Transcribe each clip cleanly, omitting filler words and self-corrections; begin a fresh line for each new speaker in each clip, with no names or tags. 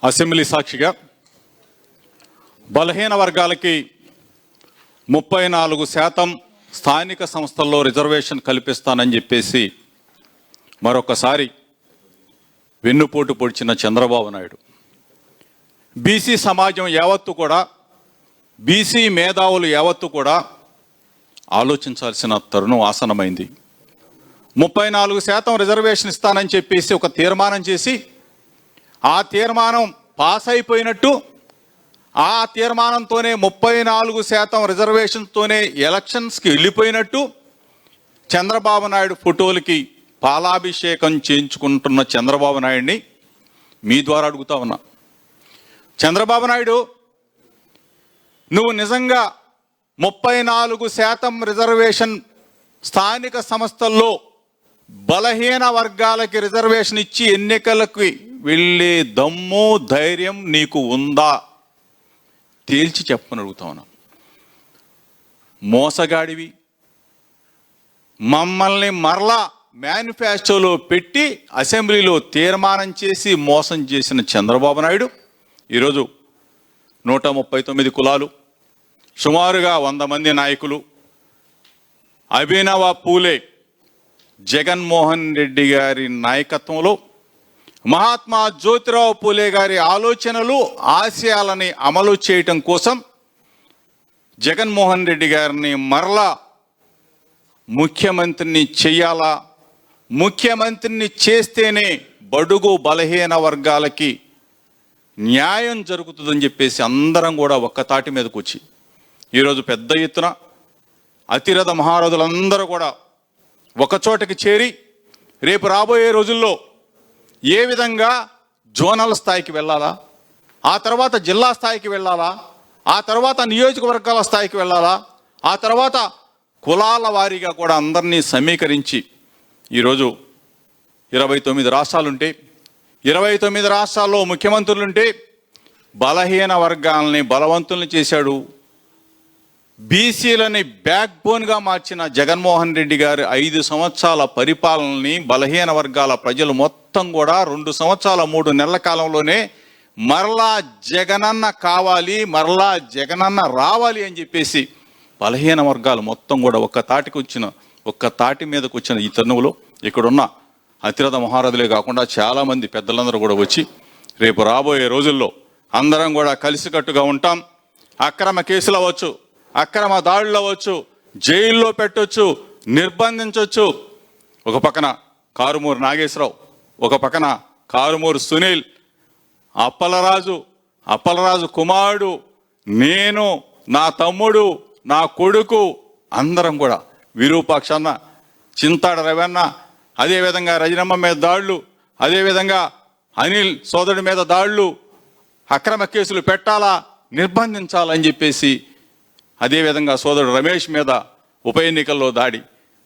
Assembly సాక్షిగా బలహీన వర్గాలకి 34% స్థానిక సంస్థల్లో రిజర్వేషన్ కల్పిస్తానని చెప్పేసి మరొకసారి వెన్నుపోటు పొడిచిన చంద్రబాబు నాయుడు బీసీ సమాజం యావత్తు కూడా, బీసీ మేధావులు యావత్తు కూడా ఆలోచించాల్సిన తరుణం ఆసనమైంది. 34% రిజర్వేషన్ ఇస్తానని చెప్పేసి ఒక తీర్మానం చేసి ఆ తీర్మానం పాస్ అయిపోయినట్టు, ఆ తీర్మానంతోనే 34% రిజర్వేషన్తోనే ఎలక్షన్స్కి వెళ్ళిపోయినట్టు చంద్రబాబు నాయుడు ఫోటోలకి పాలాభిషేకం చేయించుకుంటున్న చంద్రబాబు నాయుడిని మీ ద్వారా అడుగుతా ఉన్నా. చంద్రబాబు నాయుడు, నువ్వు నిజంగా 34% రిజర్వేషన్ స్థానిక సంస్థల్లో బలహీన వర్గాలకి రిజర్వేషన్ ఇచ్చి ఎన్నికలకు వెళ్ళే దమ్ము ధైర్యం నీకు ఉందా? తేల్చి చెప్పని అడుగుతా ఉన్నా. మోసగాడివి, మమ్మల్ని మరలా మేనిఫెస్టోలో పెట్టి అసెంబ్లీలో తీర్మానం చేసి మోసం చేసిన చంద్రబాబు నాయుడు ఈరోజు 139 కులాలు, సుమారుగా 100 మంది నాయకులు, అభినవ పూలే జగన్మోహన్ రెడ్డి గారి నాయకత్వంలో మహాత్మా జ్యోతిరావు పూలే గారి ఆలోచనలు ఆశయాలని అమలు చేయటం కోసం జగన్మోహన్ రెడ్డి గారిని మరలా ముఖ్యమంత్రిని చెయ్యాలా, ముఖ్యమంత్రిని చేస్తేనే బడుగు బలహీన వర్గాలకి న్యాయం జరుగుతుందని చెప్పేసి అందరం కూడా ఒక్కతాటి మీదకి వచ్చి ఈరోజు పెద్ద ఎత్తున అతిరథ మహారథులందరూ కూడా ఒకచోటకి చేరి రేపు రాబోయే రోజుల్లో ఏ విధంగా జోనల్ స్థాయికి వెళ్ళాలా, ఆ తర్వాత జిల్లా స్థాయికి వెళ్ళాలా, ఆ తర్వాత నియోజకవర్గాల స్థాయికి వెళ్ళాలా, ఆ తర్వాత కులాల వారీగా కూడా అందరినీ సమీకరించి ఈరోజు 29 రాష్ట్రాలుంటే 29 రాష్ట్రాల్లో ముఖ్యమంత్రులుంటే బలహీన వర్గాలని బలవంతుల్ని చేశాడు. బీసీలని బ్యాక్ బోన్గా మార్చిన జగన్మోహన్ రెడ్డి గారి 5 సంవత్సరాల పరిపాలనని బలహీన వర్గాల ప్రజలు మొత్తం కూడా 2 సంవత్సరాల 3 నెలల కాలంలోనే మరలా జగనన్న కావాలి, మరలా జగనన్న రావాలి అని చెప్పేసి బలహీన వర్గాలు మొత్తం కూడా ఒక్క తాటి మీదకి వచ్చిన ఈ తరుణంలో ఇక్కడున్న అతిరథ మహారథులే కాకుండా చాలామంది పెద్దలందరూ కూడా వచ్చి రేపు రాబోయే రోజుల్లో అందరం కూడా కలిసికట్టుగా ఉంటాం. అక్రమ కేసులు అవ్వచ్చు, అక్రమ దాడులు అవ్వచ్చు, జైల్లో పెట్టొచ్చు, నిర్బంధించవచ్చు. ఒక పక్కన కారుమూరు నాగేశ్వరరావు, ఒక పక్కన కారుమూరు సునీల్, అప్పలరాజు కుమారుడు, నేను, నా తమ్ముడు, నా కొడుకు అందరం కూడా విరూపాక్ష అన్న, చింతాడ రవన్న, అదేవిధంగా రజనమ్మ మీద దాడులు, అదేవిధంగా అనిల్ సోదరుడి మీద దాడులు, అక్రమ కేసులు పెట్టాలా, నిర్బంధించాలని చెప్పేసి, అదేవిధంగా సోదరుడు రమేష్ మీద ఉప ఎన్నికల్లో దాడి.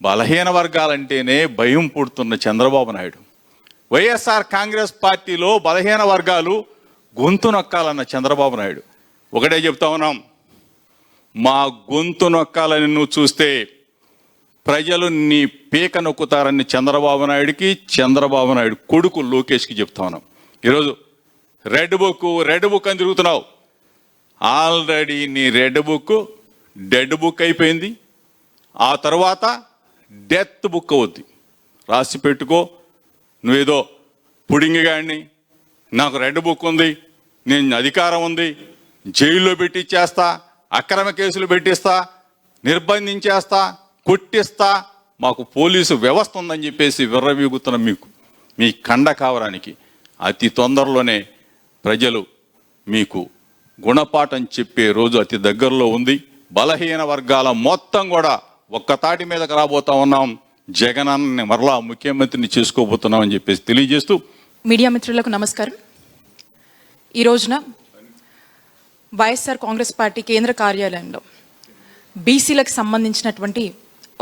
బలహీన వర్గాలంటేనే భయం పుడుతున్న చంద్రబాబు నాయుడు, వైఎస్ఆర్ కాంగ్రెస్ పార్టీలో బలహీన వర్గాలు గొంతు నొక్కాలన్న చంద్రబాబు నాయుడు ఒకటే చెప్తా ఉన్నాం, మా గొంతు నొక్కాలని నువ్వు చూస్తే ప్రజలు నీ పీక నొక్కుతారని చంద్రబాబు నాయుడు కొడుకు లోకేష్కి చెప్తా ఉన్నాం. ఈరోజు రెడ్ బుక్ అని తిరుగుతున్నావు. ఆల్రెడీ నీ రెడ్ బుక్ డెడ్ బుక్ అయిపోయింది. ఆ తర్వాత డెత్ బుక్ అవుద్ది. రాసి పెట్టుకో. నువ్వేదో పుడింగిగాడిని, నాకు రెడ్ బుక్ ఉంది, నేను అధికారం ఉంది, జైల్లో పెట్టిచ్చేస్తా, అక్రమ కేసులు పెట్టిస్తా, నిర్బంధించేస్తా, కొట్టిస్తా, మాకు పోలీసు వ్యవస్థ ఉందని చెప్పేసి విర్రవీగుతున్న మీ కండ కావడానికి అతి తొందరలోనే ప్రజలు మీకు గుణపాఠం చెప్పే రోజు అతి దగ్గరలో ఉంది. బలహీన వర్గాల మొత్తం కూడా ఒక్కతాటి మీదకి రాబోతా ఉన్నాం. జగనన్నని మరలా ముఖ్యమంత్రిని చేసుకోబోతున్నాం అని చెప్పేసి తెలియజేస్తూ
మీడియా మిత్రులకు నమస్కారం. ఈ రోజున వైఎస్ఆర్ కాంగ్రెస్ పార్టీ కేంద్ర కార్యాలయంలో బీసీలకు సంబంధించినటువంటి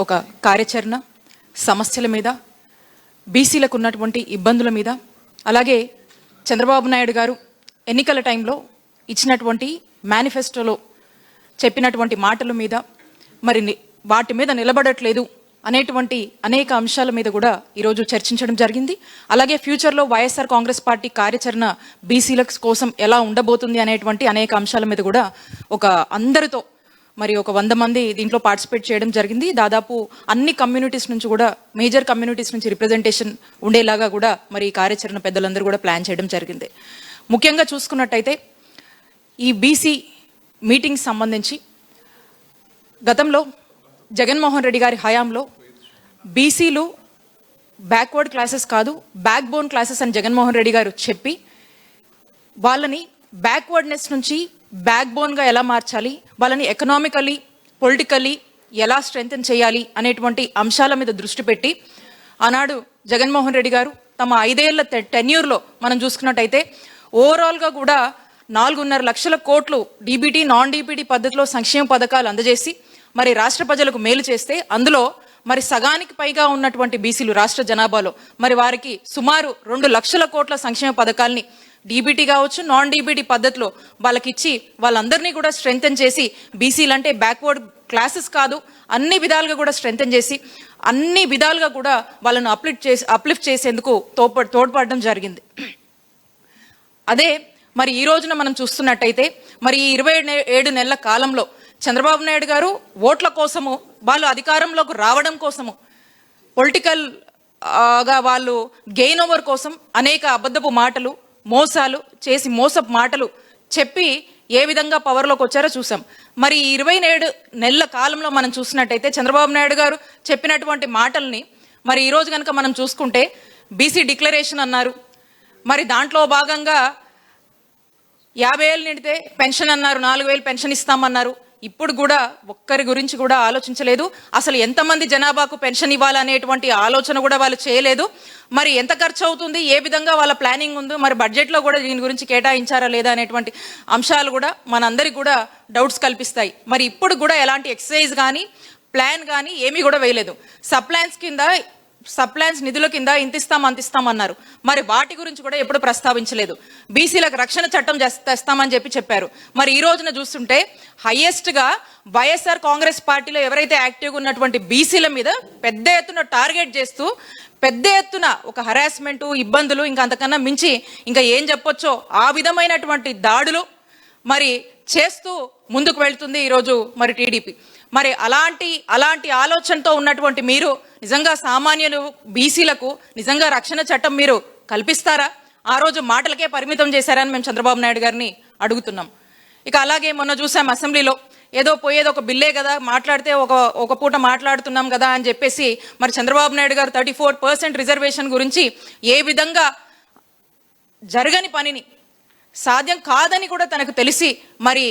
ఒక కార్యాచరణ, సమస్యల మీద, బీసీలకు ఉన్నటువంటి ఇబ్బందుల మీద, అలాగే చంద్రబాబు నాయుడు గారు ఎన్నికల టైంలో ఇచ్చినటువంటి మేనిఫెస్టోలో చెప్పినటువంటి మాటల మీద, మరి వాటి మీద నిలబడట్లేదు, అనేటువంటి అనేక అంశాల మీద కూడా ఈరోజు చర్చించడం జరిగింది. అలాగే ఫ్యూచర్లో వైఎస్ఆర్ కాంగ్రెస్ పార్టీ కార్యాచరణ బీసీల కోసం ఎలా ఉండబోతుంది అనేటువంటి అనేక అంశాల మీద కూడా ఒక అందరితో మరి ఒక 100 మంది దీంట్లో పార్టిసిపేట్ చేయడం జరిగింది. దాదాపు అన్ని కమ్యూనిటీస్ నుంచి కూడా మేజర్ కమ్యూనిటీస్ నుంచి రిప్రజెంటేషన్ ఉండేలాగా కూడా మరి ఈ కార్యాచరణ పెద్దలందరూ కూడా ప్లాన్ చేయడం జరిగింది. ముఖ్యంగా చూసుకున్నట్టయితే ఈ బీసీ మీటింగ్ సంబంధించి గతంలో జగన్మోహన్ రెడ్డి గారి హయాంలో బీసీలు బ్యాక్వర్డ్ క్లాసెస్ కాదు, బ్యాక్ బోన్ క్లాసెస్ అని జగన్మోహన్ రెడ్డి గారు చెప్పి వాళ్ళని బ్యాక్వర్డ్నెస్ నుంచి బ్యాక్ బోన్గా ఎలా మార్చాలి, వాళ్ళని ఎకనామికలీ పొలిటికలీ ఎలా స్ట్రెంగ్తెన్ చేయాలి అనేటువంటి అంశాల మీద దృష్టి పెట్టి ఆనాడు జగన్మోహన్ రెడ్డి గారు తమ 5 ఏళ్ల టెన్యూర్లో మనం చూసుకున్నట్టయితే ఓవరాల్గా కూడా 4.5 లక్షల కోట్లు డీబీటీ నాన్ డీబీటీ పద్ధతిలో సంక్షేమ పథకాలు అందజేసి మరి రాష్ట్ర ప్రజలకు మేలు చేస్తే అందులో మరి సగానికి పైగా ఉన్నటువంటి బీసీలు రాష్ట్ర జనాభాలో మరి వారికి సుమారు 2 లక్షల కోట్ల సంక్షేమ పథకాల్ని డీబీటీ కావచ్చు నాన్ డీబీటీ పద్ధతిలో వాళ్ళకి ఇచ్చి వాళ్ళందరినీ కూడా స్ట్రెంగ్తెన్ చేసి బీసీలు అంటే బ్యాక్వర్డ్ క్లాసెస్ కాదు అన్ని విధాలుగా కూడా స్ట్రెంగ్తెన్ చేసి అన్ని విధాలుగా కూడా వాళ్ళను అప్లిఫ్ట్ చేసేందుకు తోడ్పడడం జరిగింది. అదే మరి ఈ రోజున మనం చూస్తున్నట్టయితే మరి ఈ 27 నెలల కాలంలో చంద్రబాబు నాయుడు గారు ఓట్ల కోసము వాళ్ళు అధికారంలోకి రావడం కోసము పొలిటికల్గా వాళ్ళు గెయిన్ ఓవర్ కోసం అనేక అబద్ధపు మాటలు మోసాలు చేసి మోసపు మాటలు చెప్పి ఏ విధంగా పవర్లోకి వచ్చారో చూసాం. మరి 27 నెలల కాలంలో మనం చూసినట్టయితే చంద్రబాబు నాయుడు గారు చెప్పినటువంటి మాటల్ని మరి ఈరోజు కనుక మనం చూసుకుంటే బీసీ డిక్లరేషన్ అన్నారు, మరి దాంట్లో భాగంగా 50 ఏళ్ళు నిండితే పెన్షన్ అన్నారు, 4,000 పెన్షన్ ఇస్తామన్నారు. ఇప్పుడు కూడా ఒక్కరి గురించి కూడా ఆలోచించలేదు. అసలు ఎంతమంది జనాభాకు పెన్షన్ ఇవ్వాలనేటువంటి ఆలోచన కూడా వాళ్ళు చేయలేదు. మరి ఎంత ఖర్చు అవుతుంది, ఏ విధంగా వాళ్ళ ప్లానింగ్ ఉందో, మరి బడ్జెట్లో కూడా దీని గురించి కేటాయించారా లేదా అనేటువంటి అంశాలు కూడా మనందరికి కూడా డౌట్స్ కల్పిస్తాయి. మరి ఇప్పుడు కూడా ఎలాంటి ఎక్సర్సైజ్ కానీ ప్లాన్ కానీ ఏమీ కూడా వేయలేదు. సప్లాన్స్ నిధుల కింద అంతిస్తామన్నారు. మరి వాటి గురించి కూడా ఎప్పుడు ప్రస్తావించలేదు. బీసీలకు రక్షణ చట్టం తెస్తామని చెప్పారు. మరి ఈ రోజున చూస్తుంటే హైయెస్ట్గా వైఎస్ఆర్ కాంగ్రెస్ పార్టీలో ఎవరైతే యాక్టివ్గా ఉన్నటువంటి బీసీల మీద పెద్ద ఎత్తున టార్గెట్ చేస్తూ పెద్ద ఎత్తున ఒక హరాస్మెంటు ఇబ్బందులు ఇంకా అంతకన్నా మించి ఇంకా ఏం చెప్పొచ్చో ఆ విధమైనటువంటి దాడులు మరి చేస్తూ ముందుకు వెళ్తుంది ఈరోజు మరి టీడీపీ. మరి అలాంటి ఆలోచనతో ఉన్నటువంటి మీరు నిజంగా సామాన్యులు బీసీలకు నిజంగా రక్షణ చట్టం మీరు కల్పిస్తారా? ఆ రోజు మాటలకే పరిమితం చేశారని మేము చంద్రబాబు నాయుడు గారిని అడుగుతున్నాం. ఇక అలాగే మొన్న చూసాం అసెంబ్లీలో ఏదో పోయేది ఒక బిల్లే కదా, మాట్లాడితే ఒక పూట మాట్లాడుతున్నాం కదా అని చెప్పేసి మరి చంద్రబాబు నాయుడు గారు 34% రిజర్వేషన్ గురించి ఏ విధంగా జరగని పనిని సాధ్యం కాదని కూడా తనకు తెలిసి మరి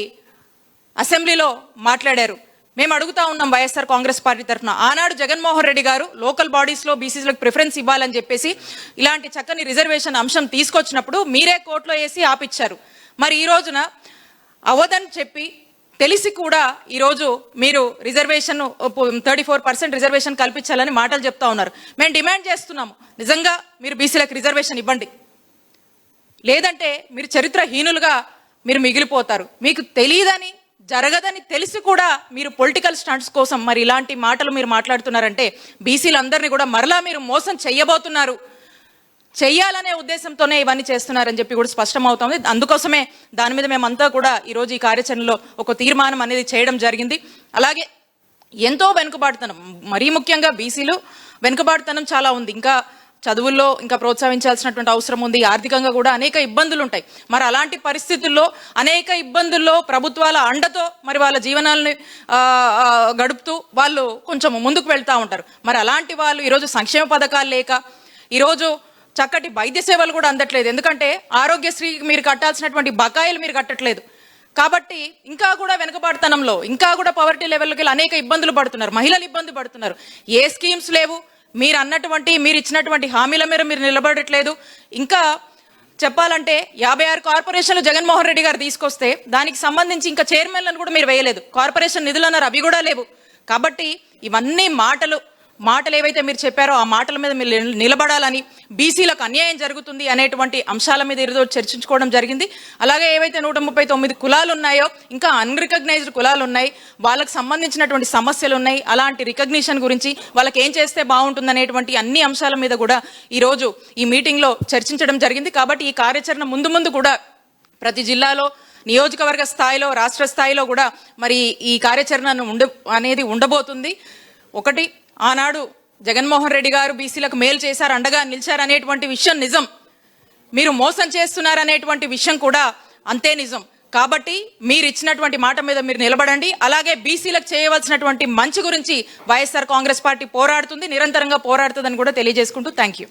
అసెంబ్లీలో మాట్లాడారు. మేము అడుగుతా ఉన్నాం వైఎస్ఆర్ కాంగ్రెస్ పార్టీ తరఫున, ఆనాడు జగన్మోహన్ రెడ్డి గారు లోకల్ బాడీస్లో బీసీలకు ప్రిఫరెన్స్ ఇవ్వాలని చెప్పేసి ఇలాంటి చక్కని రిజర్వేషన్ అంశం తీసుకొచ్చినప్పుడు మీరే కోర్టులో వేసి ఆపిచ్చారు. మరి ఈ రోజున అవదని చెప్పి తెలిసి కూడా ఈరోజు మీరు రిజర్వేషన్ 34% రిజర్వేషన్ కల్పించాలని మాటలు చెప్తా ఉన్నారు. మేము డిమాండ్ చేస్తున్నాము, నిజంగా మీరు బీసీలకు రిజర్వేషన్ ఇవ్వండి, లేదంటే మీరు చరిత్రహీనులుగా మీరు మిగిలిపోతారు. మీకు తెలియదని జరగదని తెలిసి కూడా మీరు పొలిటికల్ స్టంట్స్ కోసం మరి ఇలాంటి మాటలు మీరు మాట్లాడుతున్నారంటే బీసీలందరినీ కూడా మరలా మీరు మోసం చెయ్యబోతున్నారు, చెయ్యాలనే ఉద్దేశంతోనే ఇవన్నీ చేస్తున్నారని చెప్పి కూడా స్పష్టమవుతుంది. అందుకోసమే దాని మీద మేమంతా కూడా ఈరోజు ఈ కార్యాచరణలో ఒక తీర్మానం అనేది చేయడం జరిగింది. అలాగే ఎంతో వెనుకబాటుతనం, మరీ ముఖ్యంగా బీసీలు వెనుకబాటుతనం చాలా ఉంది. ఇంకా చదువుల్లో ఇంకా ప్రోత్సహించాల్సినటువంటి అవసరం ఉంది. ఆర్థికంగా కూడా అనేక ఇబ్బందులు ఉంటాయి. మరి అలాంటి పరిస్థితుల్లో అనేక ఇబ్బందుల్లో ప్రభుత్వాల అండతో మరి వాళ్ళ జీవనాలని గడుపుతూ వాళ్ళు కొంచెం ముందుకు వెళ్తూ ఉంటారు. మరి అలాంటి వాళ్ళు ఈరోజు సంక్షేమ పథకాలు లేక ఈరోజు చక్కటి వైద్య సేవలు కూడా అందట్లేదు. ఎందుకంటే ఆరోగ్యశ్రీకి మీరు కట్టాల్సినటువంటి బకాయిలు మీరు కట్టట్లేదు. కాబట్టి ఇంకా కూడా వెనుకబాటుతనంలో ఇంకా కూడా పవర్టీ లెవెల్కి అనేక ఇబ్బందులు పడుతున్నారు, మహిళలు ఇబ్బంది పడుతున్నారు. ఏ స్కీమ్స్ లేవు, మీరు ఇచ్చినటువంటి హామీల మేర మీరు నిలబడట్లేదు. ఇంకా చెప్పాలంటే 56 కార్పొరేషన్లు జగన్మోహన్ రెడ్డి గారు తీసుకొస్తే దానికి సంబంధించి ఇంకా చైర్మన్లను కూడా మీరు వేయలేదు. కార్పొరేషన్ నిధులు అన్నారు, అవి కూడా లేవు. కాబట్టి ఇవన్నీ మాటలు మాటలు ఏవైతే మీరు చెప్పారో ఆ మాటల మీద మీరు నిలబడాలని, బీసీలకు అన్యాయం జరుగుతుంది అనేటువంటి అంశాల మీద ఈరోజు చర్చించుకోవడం జరిగింది. అలాగే ఏవైతే 139 కులాలు ఉన్నాయో, ఇంకా అన్రికగ్నైజ్డ్ కులాలు ఉన్నాయి, వాళ్ళకి సంబంధించినటువంటి సమస్యలు ఉన్నాయి, అలాంటి రికగ్నిషన్ గురించి వాళ్ళకి ఏం చేస్తే బాగుంటుంది అనేటువంటి అన్ని అంశాల మీద కూడా ఈరోజు ఈ మీటింగ్లో చర్చించడం జరిగింది. కాబట్టి ఈ కార్యాచరణ ముందు కూడా ప్రతి జిల్లాలో, నియోజకవర్గ స్థాయిలో, రాష్ట్ర స్థాయిలో కూడా మరి ఈ కార్యాచరణను అనేది ఉండబోతుంది. ఒకటి, ఆనాడు జగన్మోహన్ రెడ్డి గారు బీసీలకు మేలు చేశారు, అండగా నిలిచారు అనేటువంటి విషయం నిజం. మీరు మోసం చేస్తున్నారు అనేటువంటి విషయం కూడా అంతే నిజం. కాబట్టి మీరు ఇచ్చినటువంటి మాట మీద మీరు నిలబడండి. అలాగే బీసీలకు చేయవలసినటువంటి మంచి గురించి వైఎస్ఆర్ కాంగ్రెస్ పార్టీ పోరాడుతుంది, నిరంతరంగా పోరాడుతుందని కూడా తెలియజేసుకుంటూ థ్యాంక్ యూ.